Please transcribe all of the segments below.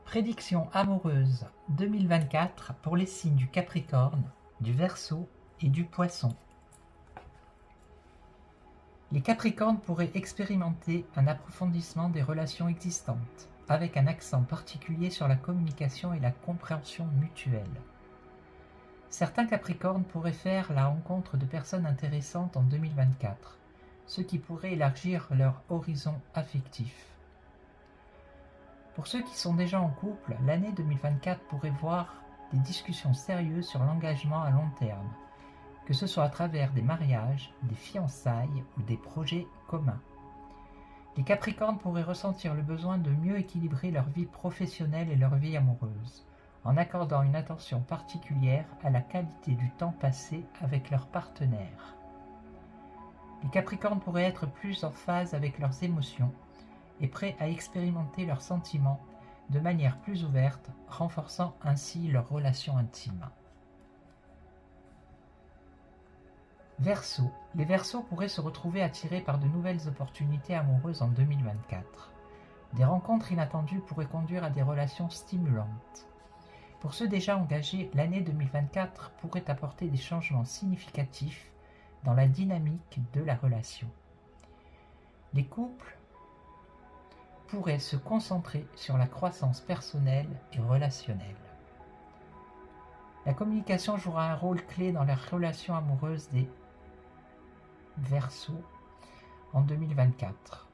Prédiction amoureuse 2024 pour les signes du Capricorne, du Verseau et du Poisson. Les Capricornes pourraient expérimenter un approfondissement des relations existantes, avec un accent particulier sur la communication et la compréhension mutuelle. Certains Capricornes pourraient faire la rencontre de personnes intéressantes en 2024, ce qui pourrait élargir leur horizon affectif. Pour ceux qui sont déjà en couple, l'année 2024 pourrait voir des discussions sérieuses sur l'engagement à long terme, que ce soit à travers des mariages, des fiançailles ou des projets communs. Les Capricornes pourraient ressentir le besoin de mieux équilibrer leur vie professionnelle et leur vie amoureuse, en accordant une attention particulière à la qualité du temps passé avec leur partenaire. Les Capricornes pourraient être plus en phase avec leurs émotions et prêts à expérimenter leurs sentiments de manière plus ouverte, renforçant ainsi leur relation intime. Verseau. Les Verseaux pourraient se retrouver attirés par de nouvelles opportunités amoureuses en 2024. Des rencontres inattendues pourraient conduire à des relations stimulantes. Pour ceux déjà engagés, l'année 2024 pourrait apporter des changements significatifs dans la dynamique de la relation. Les couples pourraient se concentrer sur la croissance personnelle et relationnelle. La communication jouera un rôle clé dans la relation amoureuse des Verseaux en 2024.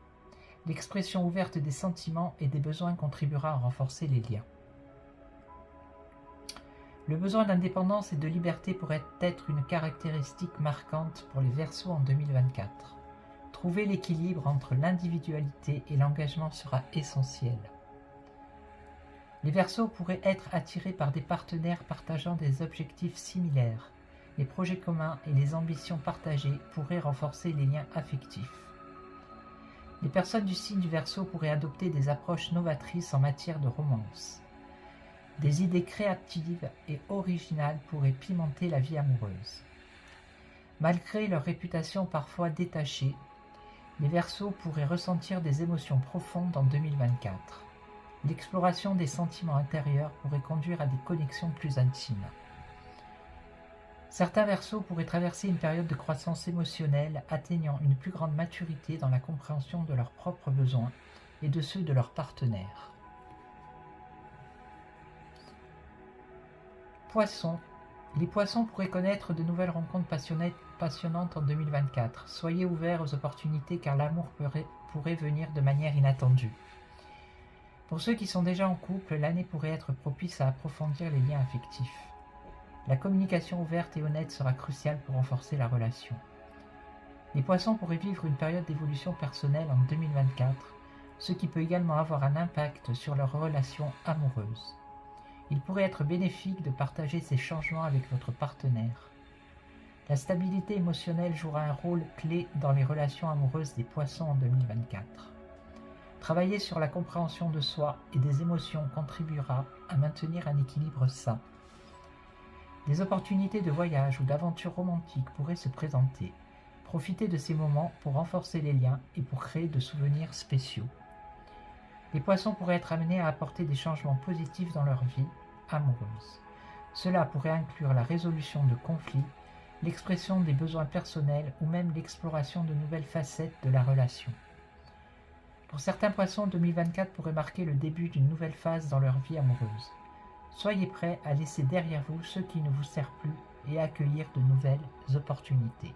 L'expression ouverte des sentiments et des besoins contribuera à renforcer les liens. Le besoin d'indépendance et de liberté pourrait être une caractéristique marquante pour les Verseaux en 2024. Trouver l'équilibre entre l'individualité et l'engagement sera essentiel. Les Verseaux pourraient être attirés par des partenaires partageant des objectifs similaires. Les projets communs et les ambitions partagées pourraient renforcer les liens affectifs. Les personnes du signe du Verseau pourraient adopter des approches novatrices en matière de romance. Des idées créatives et originales pourraient pimenter la vie amoureuse. Malgré leur réputation parfois détachée, les Verseaux pourraient ressentir des émotions profondes en 2024. L'exploration des sentiments intérieurs pourrait conduire à des connexions plus intimes. Certains Verseaux pourraient traverser une période de croissance émotionnelle, atteignant une plus grande maturité dans la compréhension de leurs propres besoins et de ceux de leurs partenaires. Poissons. Les Poissons pourraient connaître de nouvelles rencontres passionnantes en 2024. Soyez ouverts aux opportunités car l'amour pourrait venir de manière inattendue. Pour ceux qui sont déjà en couple, l'année pourrait être propice à approfondir les liens affectifs. La communication ouverte et honnête sera cruciale pour renforcer la relation. Les Poissons pourraient vivre une période d'évolution personnelle en 2024, ce qui peut également avoir un impact sur leur relation amoureuse. Il pourrait être bénéfique de partager ces changements avec votre partenaire. La stabilité émotionnelle jouera un rôle clé dans les relations amoureuses des Poissons en 2024. Travailler sur la compréhension de soi et des émotions contribuera à maintenir un équilibre sain. Des opportunités de voyage ou d'aventure romantique pourraient se présenter. Profitez de ces moments pour renforcer les liens et pour créer de souvenirs spéciaux. Les Poissons pourraient être amenés à apporter des changements positifs dans leur vie amoureuse. Cela pourrait inclure la résolution de conflits, l'expression des besoins personnels ou même l'exploration de nouvelles facettes de la relation. Pour certains Poissons, 2024 pourrait marquer le début d'une nouvelle phase dans leur vie amoureuse. Soyez prêts à laisser derrière vous ce qui ne vous sert plus et à accueillir de nouvelles opportunités.